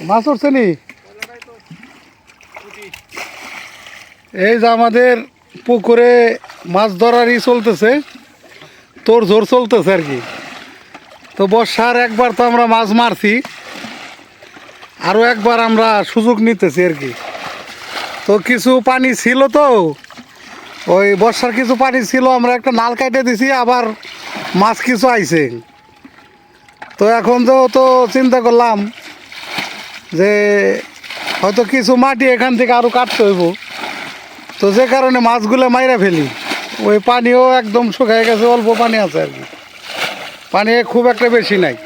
মাছ উঠছে নি? এই যে আমাদের পুকুরে মাছ ধরারই চলতেছে, তোর জোর চলতেছে আর কি। তো বর্ষার একবার তো আমরা মাছ মারছি, আরও একবার আমরা সুযোগ নিতেছি আর কি। তো কিছু পানি ছিল, তো ওই বর্ষার কিছু পানি ছিল, আমরা একটা নাল কাটে দিছি, আবার মাছ কিছু আইছে। তো এখন তো চিন্তা করলাম যে হয়তো কিছু মাটি এখান থেকে আরও কাটতে হইব, তো যে কারণে মাছগুলো মাইরা ফেলি। ওই পানিও একদম শুকায় গেছে, অল্প পানি আছে আর কি, পানি খুব একটা বেশি নাই,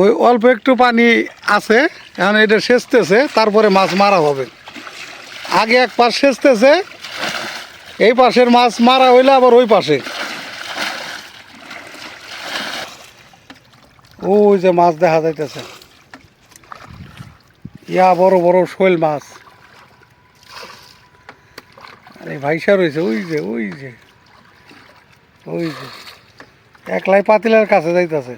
ওই অল্প একটু পানি আছে। এখন এটা সেচতেছে, তারপরে মাছ মারা হবে। আগে এক পাশ সেচতেছে, এই পাশের মাছ মারা হইলে আবার ওই পাশে। ওই যে মাছ দেখা যাইতেছে, ইয়া বড় বড় শৈল মাছ। আরে ভাইসা রয়েছে, ওই যে ওই যে ওই যে একলাই পাতিলার কাছে যাইতেছে।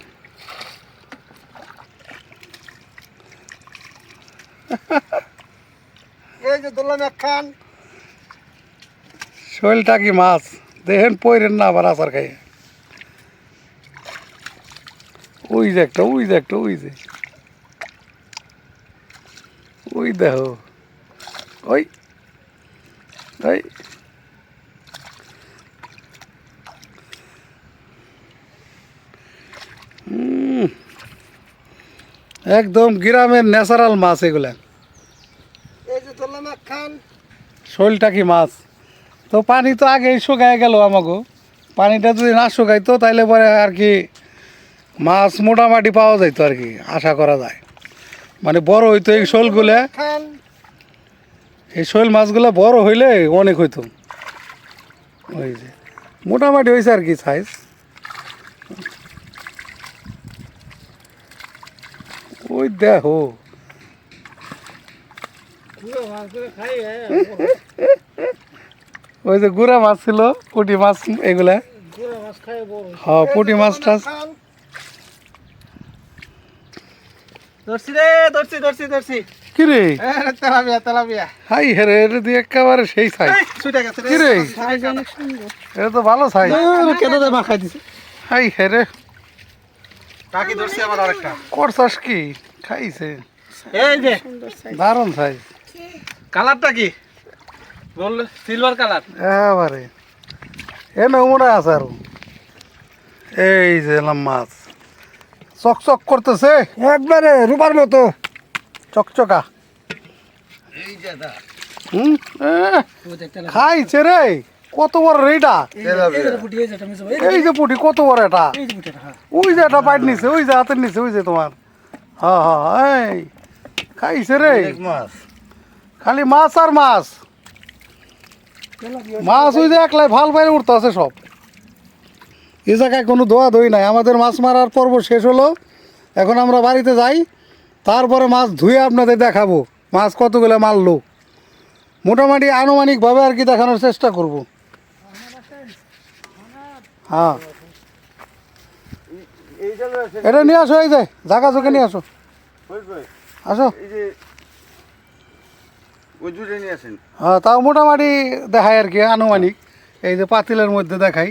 এই যে ধরলাম একখান শৈলটা কি মাছ দেখেন, পইরেন না আবার আচার খাই। ওই যে একটা, ওই যে একটা, ওই যে ওই দেখো, ওই ওই একদম গ্রামের ন্যাচারাল মাছ এগুলা। এই যে ধরলাম একখান শৈলটা কি মাছ। তো পানি তো আগেই শুকায় গেল আমাকে, পানিটা যদি না শুকাইতো তাইলে পরে আর কি মাছ মোটামুটি পাওয়া যাইতো আর কি, আশা করা যায়। মানে বড় হইতো এই শোলগুলো, একখান এই শৈল মাছগুলো বড় হইলে অনেক হইতো। ওই যে মোটামুটি হয়েছে আর কি সাইজ। ওই দেখো, ওই যে গুড়া মাছ ছিল, পুঁটি মাছ এগুলা। হ্যাঁ, পুঁটি মাছ টাছ। ধরছি রে, ধরছি ধরছি ধরছি। কি রে, তেলাপিয়া তেলাপিয়া হাই হেরে, এটা দিয়ে একেবারে সেই সাইজ। ছুটে গেছে কি রে, অনেক সুন্দর। এটা তো ভালো সাইজ। কেন মাখাই দিছে? হাই হেরে, টাকি ধরছি আবার আরেকটা। করছাস কি, খাইছে, এই যে দারুণ সাইজ কালারটা কি বল, সিলভার কালার। এবারে এ নমুনা আছে আরো। এই যে এলাম মাছ, চকচক করতেছে একবারে রূপার মতো চকচকা। এই যে দা হুম, খাইছে রে, কত বড় রে এটা। এই যে পুঁটি কত বড় এটা, ওই যে এটা পাইট নিছে, ওই যে হাতের নিচে, ওই যে তোমার। হ্যাঁ হ্যাঁ, এই খাইছে রে, মাছ খালি মাছ আর মাছ। মাছ ওই যে একলাই ভাল বাইরে উঠতে আছে সব। এ জায়গায় কোনো ধোয়া ধুই নাই। আমাদের মাছ মারার পর্ব শেষ হলো, এখন আমরা বাড়িতে যাই, তারপরে মাছ ধুয়ে আপনাদের দেখাবো মাছ কতগুলো মারলো। মোটামুটি আনুমানিকভাবে আর কি দেখানোর চেষ্টা করব। হ্যাঁ, এটা নিয়ে আসো, এই যে জাগা চোখে নিয়ে আসো, আসো। হ্যাঁ, তাও মোটামুটি দেখায় আর কি আনুমানিক। এই যে পাতিলের মধ্যে দেখাই,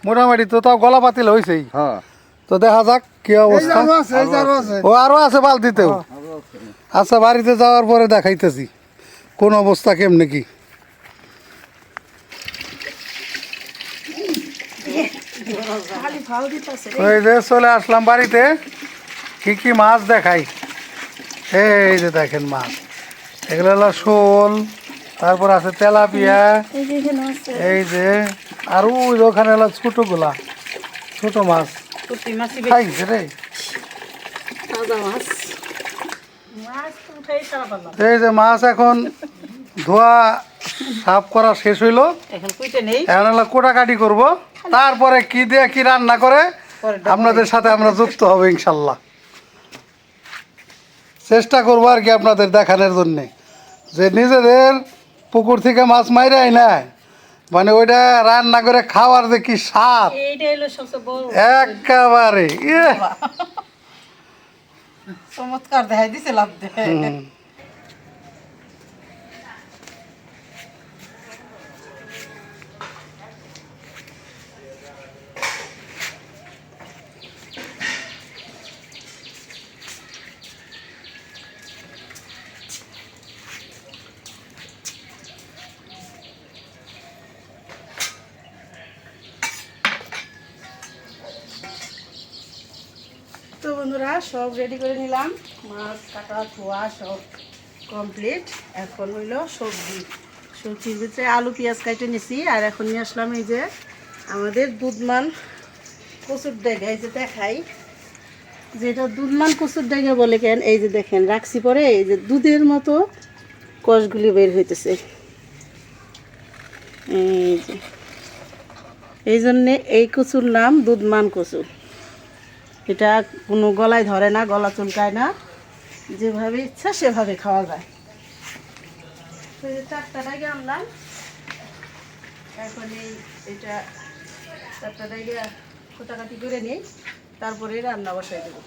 মোটামুটি তো তাও গলা পাতিল হয়েছেই। তো দেখা যাক কি অবস্থা। ও আরো আছে বালতিতেও। আচ্ছা, বাড়িতে যাওয়ার পরে দেখাইতেছি কোন অবস্থা কেমনে কি। এই যে চলে আসলাম বাড়িতে, কি কি মাছ দেখাই। এই যে দেখেন মাছ, এগুলো হলো শোল, তারপর আছে তেলাপিয়া, এই যে আর ওই যে ওখানে হলো ছোটগুলা, ছোট মাছ খাইছে রে। এই যে মাছ এখন ধোয়া সাফ করা শেষ হইলো, এখন হলো কোটাকাটি করবো, তারপরে কি দিয়ে কি রান্না করে আপনাদের সাথে আমরা যুক্ত হবো ইনশাল্লাহ। চেষ্টা করবো আর কি আপনাদের দেখানোর জন্যে যে নিজেদের পুকুর থেকে মাছ মাইরাই না, মানে ওইটা রান্না করে খাওয়ার যে কি স্বাদ, একেবারে চমৎকার দেখাই দিছে লাভ দে হুম। তো বন্ধুরা সব রেডি করে নিলাম, মাছ কাটা ধোয়া সব কমপ্লিট। এখন হইলো সবজি, সবজির ভিতরে আলু পেঁয়াজ কাটে নিছি। আর এখন নিয়ে আসলাম এই যে আমাদের দুধমান কচুর ডেগা, এই যে দেখাই যেটা দুধমান কচুর ডেগা বলে কেন, এই যে দেখেন রাখছি পরে এই যে দুধের মতো কষগুলি বের হইতেছে। এই যে এই জন্যে এই কচুর নাম দুধমান কচু। এটা কোনো গলায় ধরে না, গলা চুলকায় না, যেভাবে ইচ্ছা সেভাবে খাওয়া যায়। তো এই যে চারটাটাকে আনলাম, এখন এটা চারটাটাকে কোটাকাটি করে নিই, তারপরে রান্না বসাই দেবো।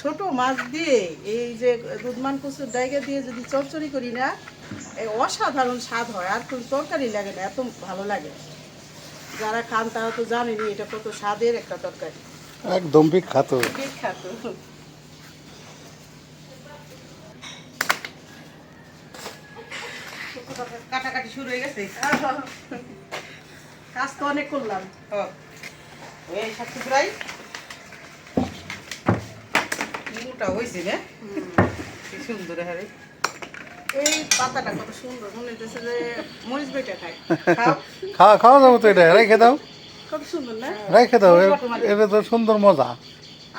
ছোট মাছ দিয়ে এই যে দুধমান কচুর ডাইগা দিয়ে যদি চচ্চড়ি করি না, এই অসাধারণ স্বাদ হয়, আর কোনো তরকারি লাগে না, এত ভালো লাগে। যারা খান তারা তো জানেনি এটা কত স্বাদের একটা তরকারি, একদম বিখ্যাত। বিখ্যাত। কাটাকাটি শুরু হয়ে গেছে। কাজ তো অনেক করলাম। এই শাকটি প্রায় মোটা হয়েছে না, কি সুন্দর হারে। এই পাতাটা কত সুন্দর, মনে হইতেছে যে মরিচ বেটে খায়। খাও, খাওয়া যাবো তো, এটা রেখে দাও, কত সুন্দর না? রেখে দাও, এটা তো সুন্দর মজা।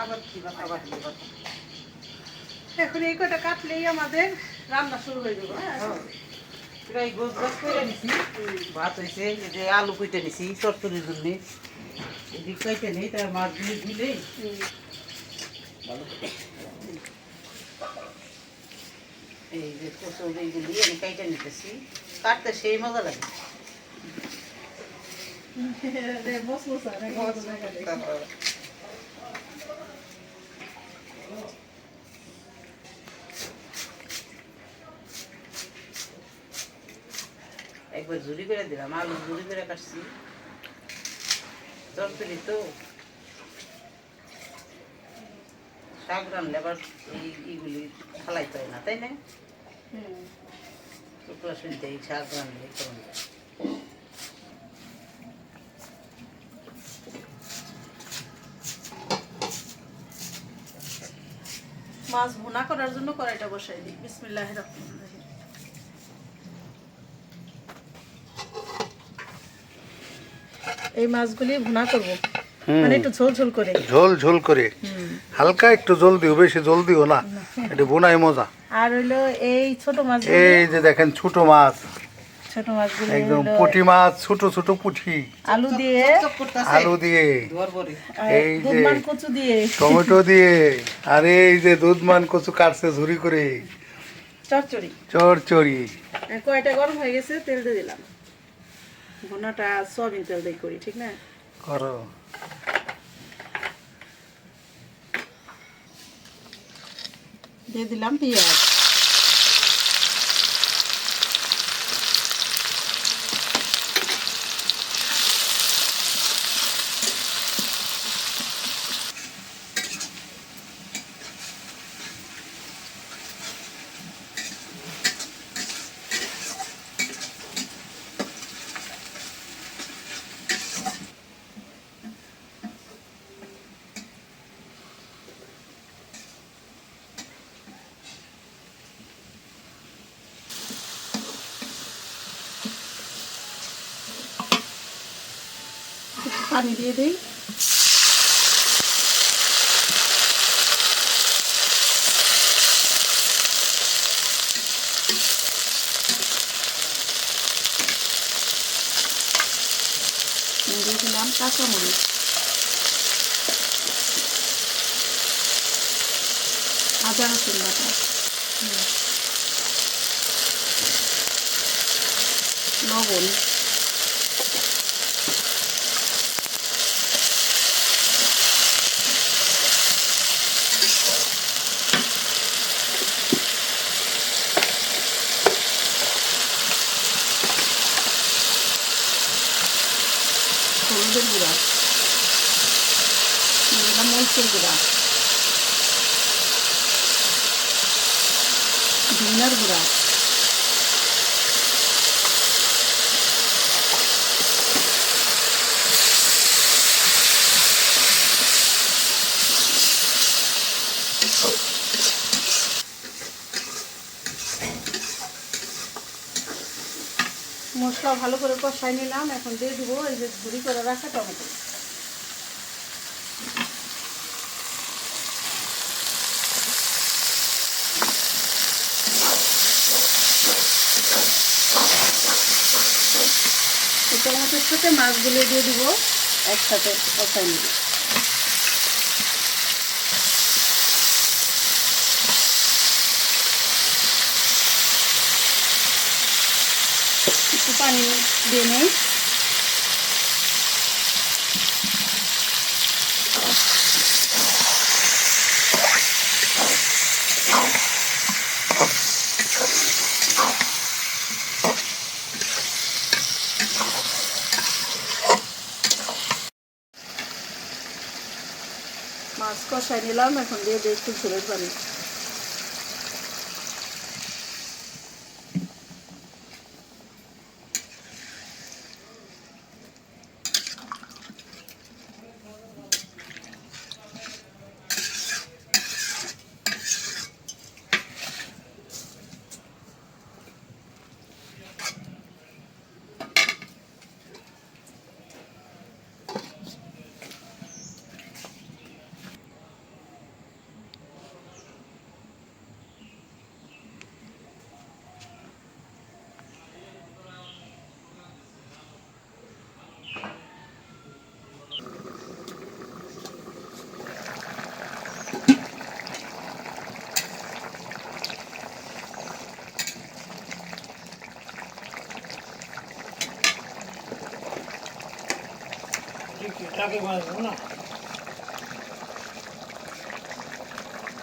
আবার কি বাতা, আবার কি বাতা। এখন এই কটা কাটলেই আমাদের রান্না শুরু হয়ে যাবে। হ্যাঁ, প্রায় গোছ গাছ করে নিছি, ভাত হয়েছে, এই যে আলু কেটে নিছি চচ্চড়ির জন্য। এদিক কেটে নেই, তার মাছগুলি ধুলেই ভালো করে। এই যে কচুরিগুলি আমি কেটে নিতেছি, কাটতে সেই মজা লাগে। মশমশা নাকি কত জায়গা দেখি। একবার ঝুরি করে দিলাম, আলু ঝুরি করে কাটছি, চচ্চড়ি তো শাক রান্নলে আবার এইগুলি খালাইতে হয় না, তাই না? টুকরা শুনতে এই শাক রান্নলে করুন। মাছ ভুনা করার জন্য কড়াইটা বসাই দিই। বিসমিল্লাহির রহমানির রহিম। এই মাছগুলি ভুনা করব, মানে একটু ঝোল ঝোল করে। ঝোল ঝোল করে, হালকা একটু জল দিও, বেশি জল দিও না, এটা বোনাই মজা। আর হইলো এই ছোট মাছ, এই যে দেখেন ছোট মাছ, ছোট মাছগুলি একদম হইলো পুঁটি মাছ, ছোট ছোট পুঁটি, আলু দিয়ে, আলু দিয়ে, ধোয়ার পরে আর এই যে দুধমান কচু দিয়ে, টমেটো দিয়ে, আর এই যে দুধমান কচু কাটছে ঝুরি করে, চচ্চড়ি। চড়চড়ি। কয়টা গরম হয়ে গেছে, তেল দিয়ে দিলাম। ভুনাটা সয়াবিন তেল দিয়ে করি, ঠিক না? করো। দিয়ে দিলাম পেঁয়াজ, পানি দিয়ে দিই। দিয়ে দিলাম কাঁচামরিচ, আদা রসুন বাটা, লবণ, হলুদের গুঁড়া, দিয়ে দিলাম মরিচের গুঁড়া, ধনিয়ার গুঁড়া, মশলা ভালো করে কষাই নিলাম। এখন দিয়ে দিব এই যে গুঁড়ি করে রাখা টমেটো। এই টমেটোর সাথে মাছগুলো দিয়ে দিব, একসাথে কষাই নিব। একটু পানি দিয়ে নেই। মাছ কষাই নিলাম, এখন দিয়ে দিই একটু ঝোলের পানি।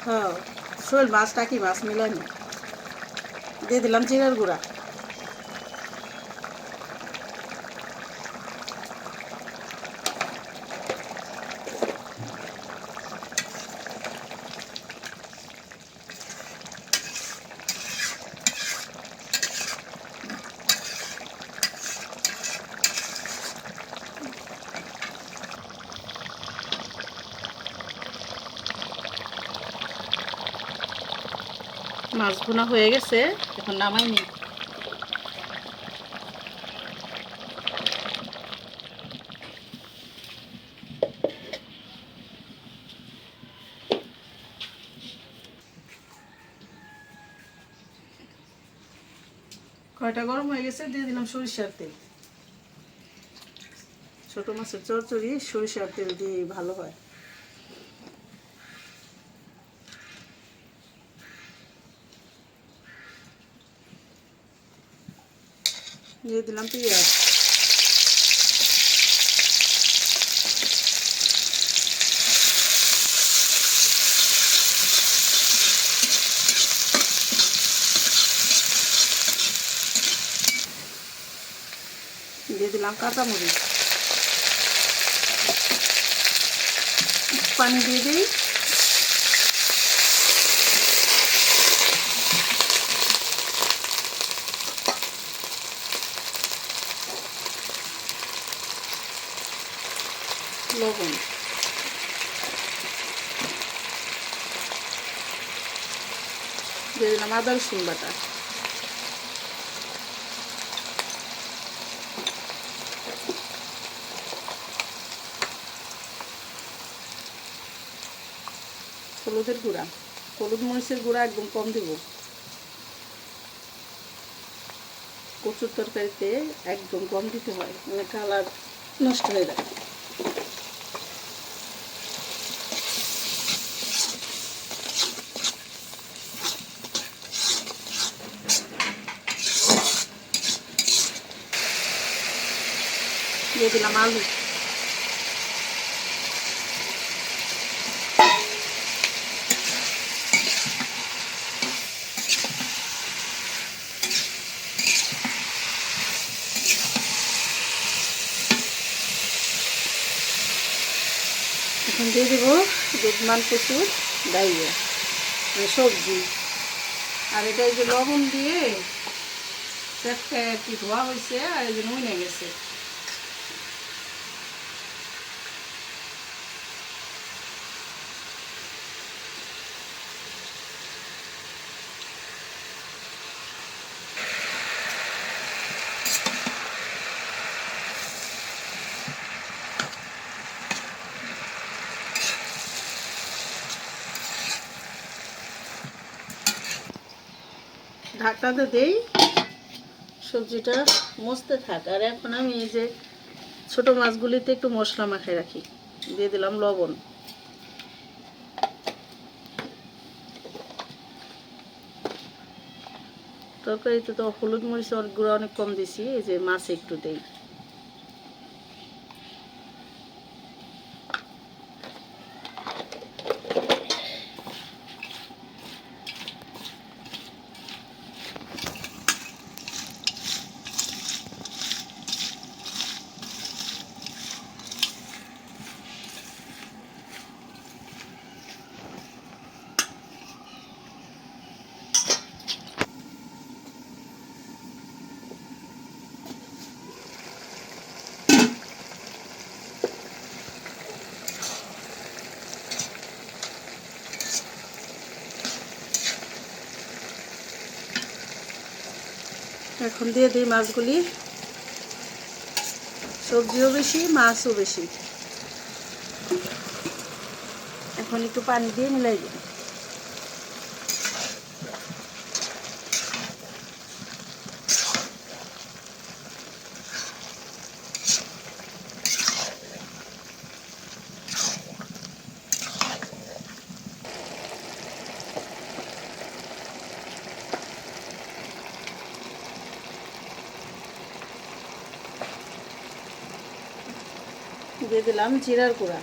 হ্যাঁ, শোল মাছ টাকি মাছ মিলানি। দিয়ে দিলাম জিরার গুঁড়া, মাছ ভুনা হয়ে গেছে, এখন নামাই নি। কয়টা গরম হয়ে গেছে, দিয়ে দিলাম সরিষার তেল। ছোট মাছের চচ্চড়ি সরিষার তেল দিয়ে ভালো হয়। দিয়ে দিলাম পেঁয়াজ, দিয়ে দিলাম কাঁচামরিচ, পানি দিয়ে দিই। লবণ, দিয়ে দিলাম আদা রসুন বাটা, হলুদের গুঁড়া, হলুদ মরিচের গুঁড়া একদম কম দেব। কচুর তরকারিতে একদম কম দিতে হয়, মানে কালার নষ্ট হয়ে যায়। দিয়ে দিলাম আলু, এখন দিয়ে দেবো দুধমান কচুর ডাইয়া মানে সবজি। আর এটা এই যে লবণ দিয়ে পেটটা কি ধোয়া হয়েছে আর এই যে নুনে গেছে। ঢাকনাতে দেই সবজিটা মস্তে থাক। আর এখন আমি এই যে ছোট মাছগুলিতে একটু মশলা মাখাই রাখি, দিয়ে দিলাম লবণ। তরকারিতে তো হলুদ মরিচের গুঁড়া অনেক কম দিছি, এই যে মাছে একটু দেই। এখন দিয়ে দিই মাছগুলি, সবজিও বেশি মাছও বেশি। এখন একটু পানি দিয়ে মিলাই দিই। দিয়ে দিলাম জিরার গুঁড়া।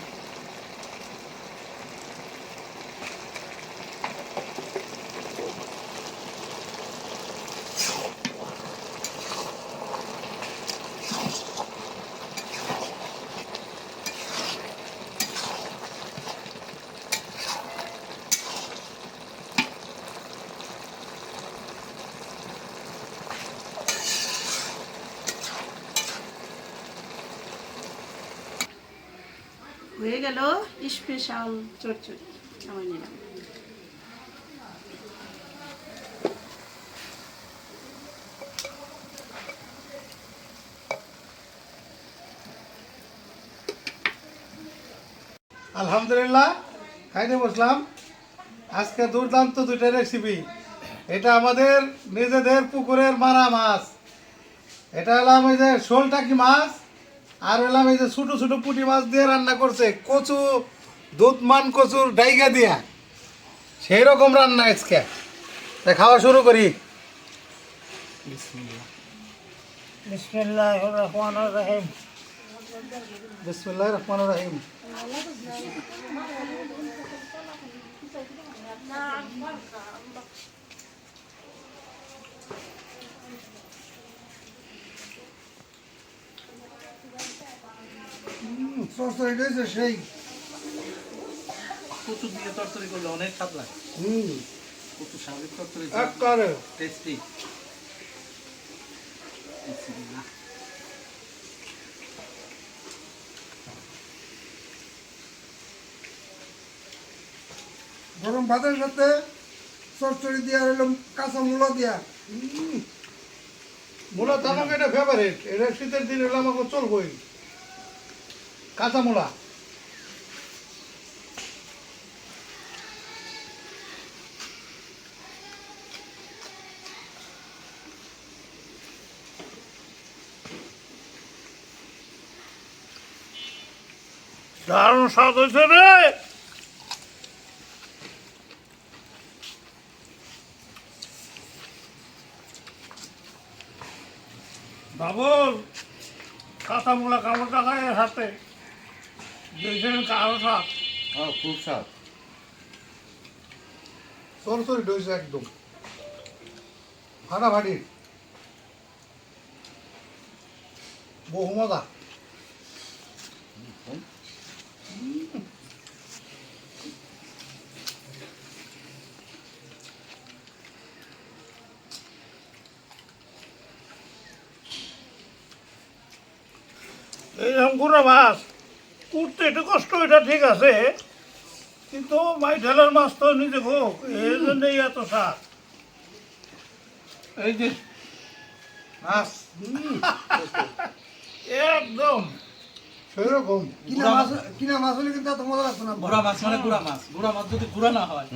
হয়ে গেল স্পেশাল চচ্চড়ি, নামাই নিলাম। আলহামদুলিল্লাহ খাইতে বসলাম। আজকে দুর্দান্ত দুইটা রেসিপি। এটা আমাদের নিজেদের পুকুরের মারা মাছ। এটা হলাম এই যে শোলটাকি মাছ, আর হলাম এই যে ছোটো ছোটো পুঁটি মাছ দিয়ে রান্না করছে কচু, দুধমান কচুর ডাইগা দিয়া, সেই রকম রান্না আজকে। তা খাওয়া শুরু করি। বিসমিল্লাহির রহমানির রহিম। বিসমিল্লাহির রহমানির রহিম। সেই কচু দিয়ে তরকারি করলে অনেক স্বাদ লাগে। কচু শাকের তরকারি একবারে টেস্টি। গরম ভাতের সাথে চচ্চড়ি দিয়া হইলাম কাঁচা মূলা দিয়া। মূলা তো আমাকে এটা ফেভারিট। এটা শীতের দিন হলে আমাকে চলবই। কাঁচা মূলা দারুণ স্বাদ হয়েছে রে। বাবুল কাঁচা মূলা কামড় টাকায় হাতে দেখছেন কারো স্বাদ। হ্যাঁ খুব স্বাদ। সরসরি ডইছে একদম ফাটাফাটি, বহু মজা। গুড়া মাছ উঠতে একটু কষ্ট, এটা ঠিক আছে, কিন্তু মাই ঢেলার মাছ তো নিজে হোক, এই জন্যই এত স্বাদ। এই যে মাছ একদম সেরকম কিনা মাছ হলে কিন্তু এত মজা লাগতো না। গুড়া মাছ মানে গুড়া মাছ, গুড়া মাছ যদি গুড়া না হয়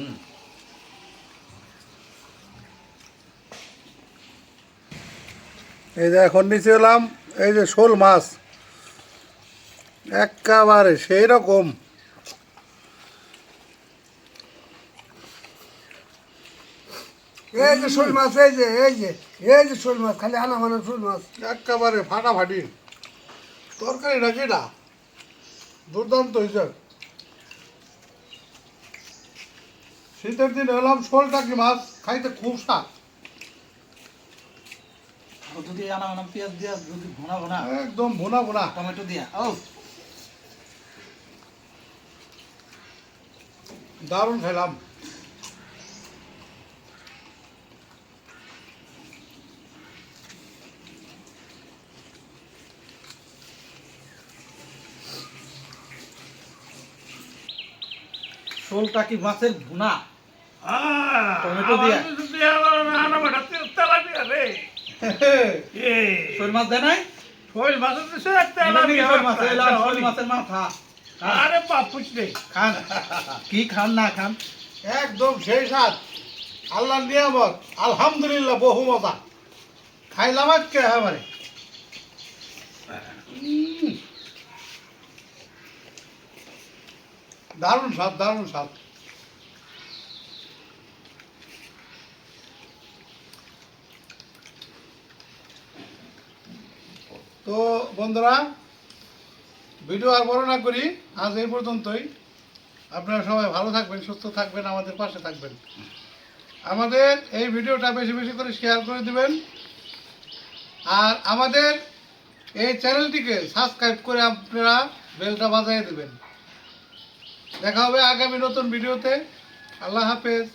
এই যে এখন নিচে এলাম, এই যে শোল মাছ একেবারে সেই রকম। এই যে শোল মাছ, এই যে শোল মাছ, খালি আনা মানা শোল মাছ। একেবারে ফাটাফাটি তরকারিটা কিটা দুর্দান্ত হয়েছে। শীতের দিন এলাম, শোল টাকি মাছ খাইতে খুব স্বাদ, আর যদি আনা আনা পেঁয়াজ দিয়া যদি ভুনা ভুনা একদম ভুনা ভুনা। টমেটো দিয়া ও দারুণ খেলাম। শোলটা কি মাছের ভুনা টমেটো আবার দিয়া? যদি আবার আনা বেটা তেলা দিয়া রে। এই শোল মাছ দেয় নাই? শোল মাছের দিছে তেলা এটা নাকি দিয়া শোল মাছ, একটা, এলাম একটা শোল হলি। মাছের মাথা। আরে বাপ পুছলে খান কি খান না খান একদম সেই স্বাদ, আল্লাহর নিয়ামত, আলহামদুলিল্লাহ, বহু মজা খাইলাম আজকে একেবারে। দারুণ স্বাদ, দারুণ স্বাদ। তো বন্ধুরা, ভিডিও আর বড় না করি, আজ এই পর্যন্তই। আপনারা সবাই ভালো থাকবেন, সুস্থ থাকবেন, আমাদের পাশে থাকবেন। আমাদের এই ভিডিওটা বেশি বেশি করে শেয়ার করে দিবেন, আর আমাদের এই চ্যানেলটিকে সাবস্ক্রাইব করে আপনারা বেলটা বাজিয়ে দেবেন। দেখা হবে আগামী নতুন ভিডিওতে। আল্লাহ হাফেজ।